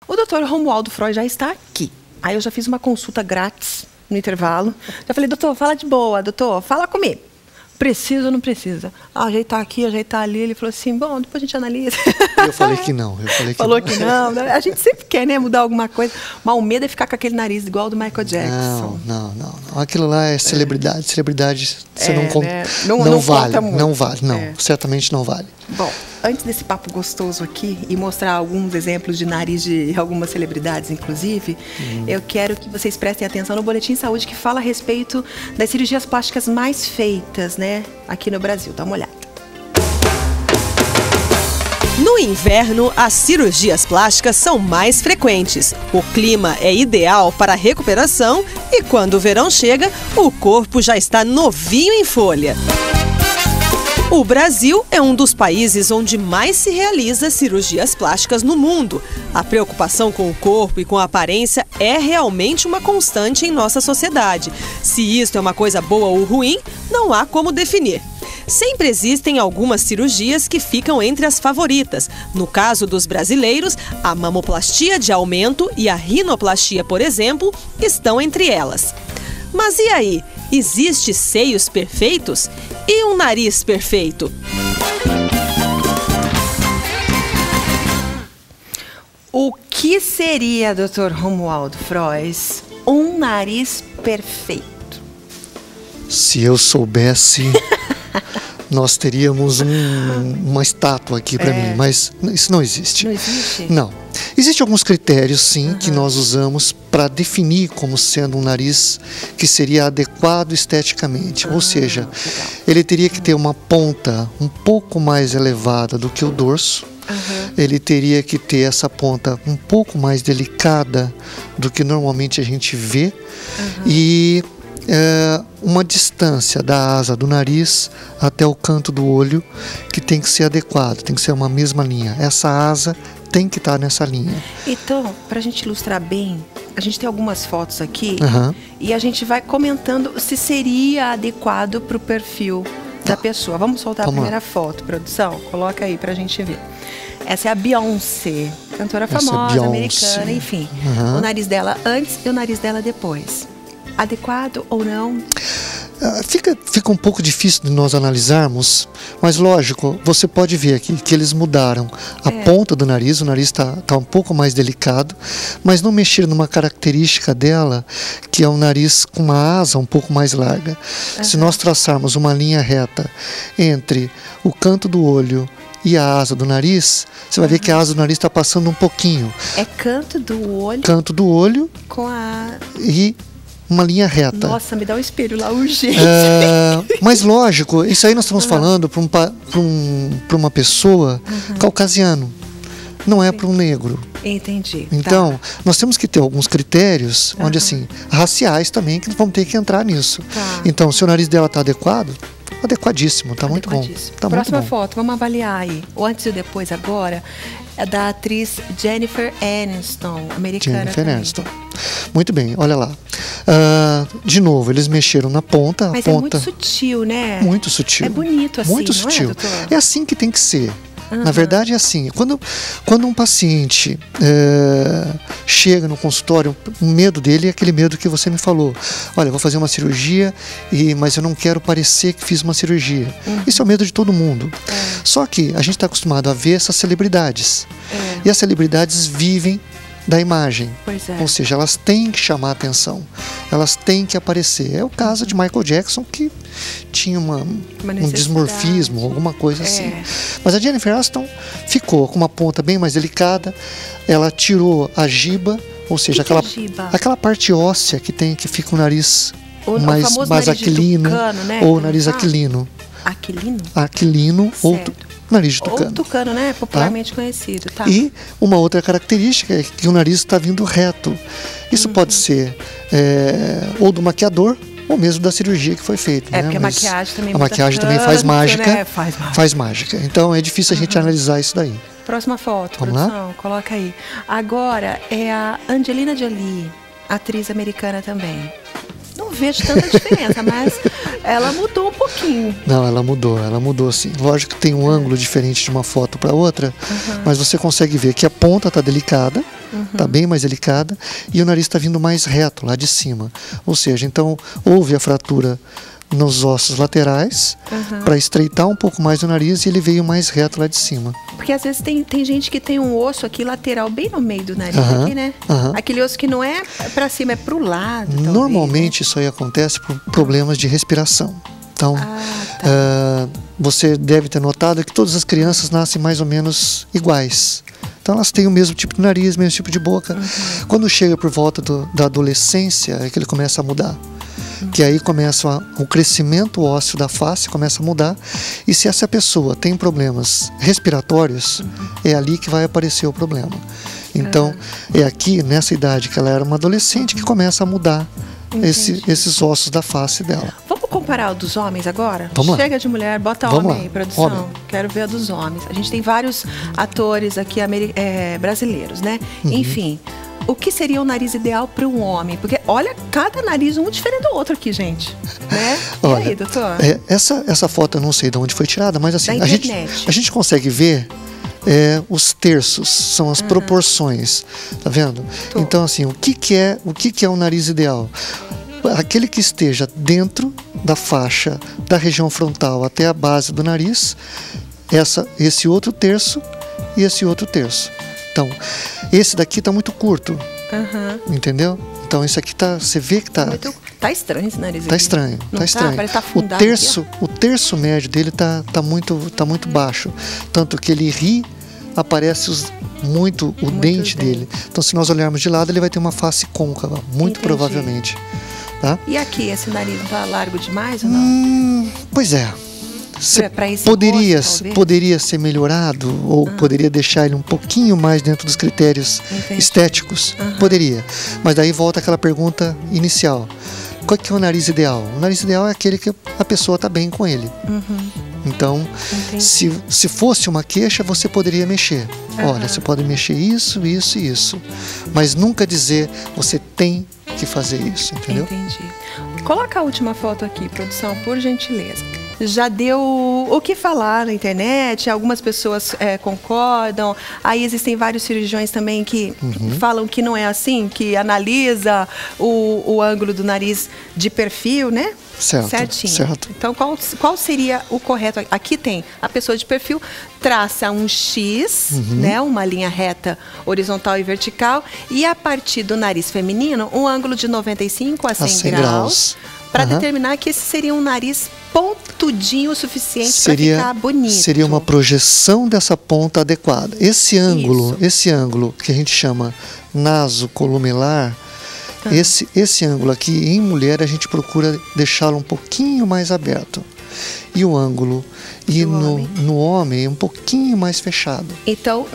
O doutor Romualdo Freud já está aqui. Aí eu já fiz uma consulta grátis no intervalo. Já falei, doutor, fala de boa, doutor, fala comigo. Precisa ou não precisa? Ajeitar aqui, ajeitar ali. Ele falou assim, bom, depois a gente analisa. Eu falei que não. Falou que não. A gente sempre quer, né, mudar alguma coisa. Mas o medo é ficar com aquele nariz igual ao do Michael Jackson. Não. Aquilo lá é celebridade. Celebridade, você não conta. Né? Não vale, não vale. Não, certamente não vale. Bom, antes desse papo gostoso aqui e mostrar alguns exemplos de nariz de algumas celebridades, inclusive, eu quero que vocês prestem atenção no Boletim Saúde que fala a respeito das cirurgias plásticas mais feitas, né, aqui no Brasil. Dá uma olhada. No inverno, as cirurgias plásticas são mais frequentes. O clima é ideal para a recuperação e quando o verão chega, o corpo já está novinho em folha. O Brasil é um dos países onde mais se realiza cirurgias plásticas no mundo. A preocupação com o corpo e com a aparência é realmente uma constante em nossa sociedade. Se isto é uma coisa boa ou ruim, não há como definir. Sempre existem algumas cirurgias que ficam entre as favoritas. No caso dos brasileiros, a mamoplastia de aumento e a rinoplastia, por exemplo, estão entre elas. Mas e aí? Existe seios perfeitos? E um nariz perfeito? O que seria, Dr. Romualdo Freud, um nariz perfeito? Se eu soubesse, nós teríamos uma estátua aqui para mim, mas isso não existe. Não existe? Não. Existem alguns critérios, sim, que nós usamos para definir como sendo um nariz que seria adequado esteticamente. Ou seja, legal. Ele teria que ter uma ponta um pouco mais elevada do que o dorso. Ele teria que ter essa ponta um pouco mais delicada do que normalmente a gente vê. E uma distância da asa do nariz até o canto do olho que tem que ser adequado, tem que ser uma mesma linha. Essa asa tem que estar nessa linha. Então, para a gente ilustrar bem, a gente tem algumas fotos aqui e a gente vai comentando se seria adequado para o perfil da pessoa. Vamos soltar a primeira foto, produção? Coloca aí para a gente ver. Essa é a Beyoncé, cantora famosa, americana, enfim. O nariz dela antes e o nariz dela depois. Adequado ou não? Fica um pouco difícil de nós analisarmos, mas lógico, você pode ver aqui que eles mudaram a ponta do nariz, o nariz está um pouco mais delicado, mas não mexeram numa característica dela, que é um nariz com uma asa um pouco mais larga. Se nós traçarmos uma linha reta entre o canto do olho e a asa do nariz, você vai ver que a asa do nariz está passando um pouquinho. É canto do olho? Canto do olho com a... e uma linha reta. Nossa, me dá um espelho lá urgente. Mas lógico, isso aí nós estamos falando para uma pessoa caucasiano, não é para um negro. Entendi. Então, nós temos que ter alguns critérios, onde assim, raciais também, que vamos ter que entrar nisso. Então, se o nariz dela está adequado, adequadíssimo, está muito bom. Próxima foto, vamos avaliar aí. O antes e o depois agora é da atriz Jennifer Aniston, americana. Jennifer Aniston. Muito bem, olha lá. De novo, eles mexeram na ponta. Mas a ponta é muito sutil, né? Muito sutil. É bonito assim, muito sutil. Não é, doutor? É assim que tem que ser. Na verdade é assim, quando um paciente chega no consultório, o medo dele é aquele medo que você me falou. Olha, eu vou fazer uma cirurgia, mas eu não quero parecer que fiz uma cirurgia. Isso é o medo de todo mundo. Só que a gente está acostumado a ver essas celebridades. E as celebridades vivem da imagem. Ou seja, elas têm que chamar a atenção, elas têm que aparecer. É o caso de Michael Jackson, que tinha um dismorfismo, alguma coisa assim. Mas a Jennifer Aniston ficou com uma ponta bem mais delicada, ela tirou a giba, ou seja, aquela parte óssea que fica o nariz mais aquilino, tucano, né? ou nariz aquilino. Aquilino? Aquilino ou nariz de tucano. Ou tucano, né? Popularmente conhecido. E uma outra característica é que o nariz está vindo reto. Isso pode ser ou do maquiador ou mesmo da cirurgia que foi feita. Porque a maquiagem também faz mágica. Né? Faz mágica. Então é difícil a gente analisar isso daí. Próxima foto, Vamos produção, lá? coloca aí. Agora é a Angelina Jolie, atriz americana também. Não vejo tanta diferença, mas ela mudou um pouquinho. Não, ela mudou sim. Lógico que tem um ângulo diferente de uma foto para outra, mas você consegue ver que a ponta está delicada, está bem mais delicada, e o nariz está vindo mais reto, lá de cima. Ou seja, então houve a fratura nos ossos laterais para estreitar um pouco mais o nariz, e ele veio mais reto lá de cima. Porque às vezes tem gente que tem um osso aqui lateral bem no meio do nariz, aqui, né? Aquele osso que não é para cima, é para o lado. Talvez, normalmente, né? Isso aí acontece por problemas de respiração. Então, você deve ter notado que todas as crianças nascem mais ou menos iguais. Então elas têm o mesmo tipo de nariz, mesmo tipo de boca. Quando chega por volta da adolescência, é que ele começa a mudar. Que aí começa o crescimento ósseo da face, começa a mudar. E se essa pessoa tem problemas respiratórios, é ali que vai aparecer o problema. Então, é aqui, nessa idade que ela era uma adolescente, que começa a mudar esses ossos da face dela. Vamos comparar o dos homens agora? Vamos Chega lá. de mulher, bota Vamos homem lá. aí, produção. Homem. Quero ver a dos homens. A gente tem vários atores aqui brasileiros, né? Enfim, o que seria o nariz ideal para um homem? Porque olha, cada nariz um diferente do outro aqui, gente. Né? Olha, e aí, doutor? Essa foto eu não sei de onde foi tirada, mas assim, Da a internet. gente consegue ver os terços, são as proporções, tá vendo? Então assim, o que é um nariz ideal? Aquele que esteja dentro da faixa da região frontal até a base do nariz, esse outro terço e esse outro terço. Então, esse daqui está muito curto, entendeu? Então isso aqui você vê que tá estranho esse nariz. Tá estranho, tá estranho. Parece que tá afundado o terço médio dele tá muito baixo, tanto que ele ri, aparece muito o dente dele. Então, se nós olharmos de lado, ele vai ter uma face côncava, muito provavelmente. Tá? E aqui, esse nariz não tá largo demais ou não? Pois é. Pra esse poderia ser melhorado, ou poderia deixar ele um pouquinho mais dentro dos critérios estéticos. Poderia. Mas daí volta aquela pergunta inicial. Qual que é o nariz ideal? O nariz ideal é aquele que a pessoa está bem com ele. Então, se fosse uma queixa, você poderia mexer. Olha, você pode mexer isso, isso e isso. Mas nunca dizer, você tem que fazer isso, entendeu? Entendi. Coloca a última foto aqui, produção, por gentileza. Já deu o que falar na internet, algumas pessoas concordam, aí existem vários cirurgiões também que falam que não é assim, que analisa o ângulo do nariz de perfil, né? Certinho. Certo. Então, qual seria o correto? Aqui tem a pessoa de perfil, traça um X, né, uma linha reta horizontal e vertical, e a partir do nariz feminino, um ângulo de 95 a 100 graus. Para determinar que esse seria um nariz pontudinho o suficiente para ficar bonito. Seria uma projeção dessa ponta adequada. Esse ângulo que a gente chama nasocolumelar, esse ângulo aqui, em mulher, a gente procura deixá-lo um pouquinho mais aberto. E o ângulo no homem um pouquinho mais fechado. Então,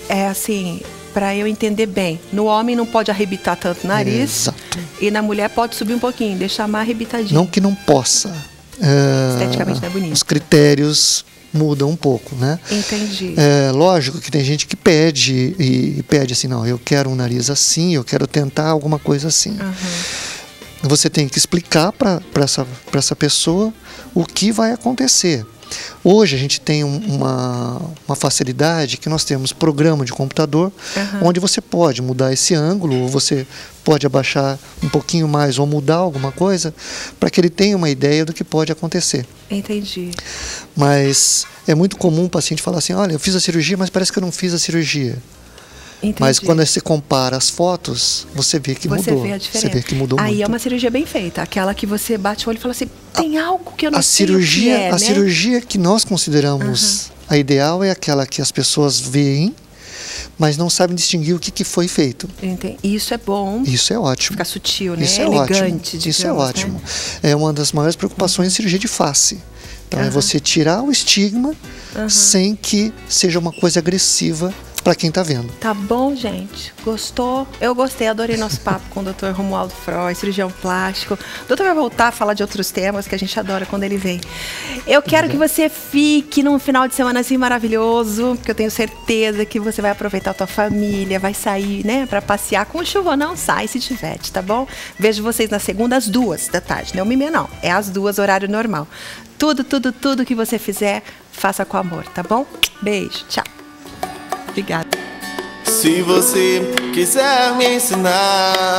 é assim... Para eu entender bem, no homem não pode arrebitar tanto o nariz. Exato. E na mulher pode subir um pouquinho, deixar mais arrebitadinho. Não que não possa. Esteticamente não é bonito. Os critérios mudam um pouco, né? Entendi. Lógico que tem gente que pede e pede assim, não, eu quero um nariz assim, eu quero tentar alguma coisa assim. Você tem que explicar para essa pessoa o que vai acontecer. Hoje a gente tem uma facilidade que nós temos programa de computador, onde você pode mudar esse ângulo, ou você pode abaixar um pouquinho mais ou mudar alguma coisa para que ele tenha uma ideia do que pode acontecer. Entendi. Mas é muito comum o paciente falar assim, olha, eu fiz a cirurgia, mas parece que eu não fiz a cirurgia. Entendi. Mas quando você compara as fotos, você vê que mudou. Vê a diferença. Você vê que mudou muito. Aí é uma cirurgia bem feita, aquela que você bate o olho e fala assim, tem algo que eu não sei o que é, A cirurgia que nós consideramos a ideal é aquela que as pessoas veem, mas não sabem distinguir o que foi feito. Entendi. Isso é bom. Isso é ótimo. Fica sutil, né? Isso é elegante, ótimo. digamos, isso é ótimo. Né? É uma das maiores preocupações em cirurgia de face. Então é você tirar o estigma sem que seja uma coisa agressiva para quem está vendo. Tá bom, gente? Gostou? Eu gostei, adorei nosso papo com o Dr. Romualdo Frois, cirurgião plástico. O doutor vai voltar a falar de outros temas que a gente adora quando ele vem. Eu quero que você fique num final de semana assim maravilhoso, porque eu tenho certeza que você vai aproveitar a tua família, vai sair, né, para passear. Com chuva ou não, sai se tiver, tá bom? Vejo vocês na segunda às 2h, não 1h30 não, é às 2h, horário normal. Tudo que você fizer, faça com amor, tá bom? Beijo, tchau. Obrigada. Se você quiser me ensinar.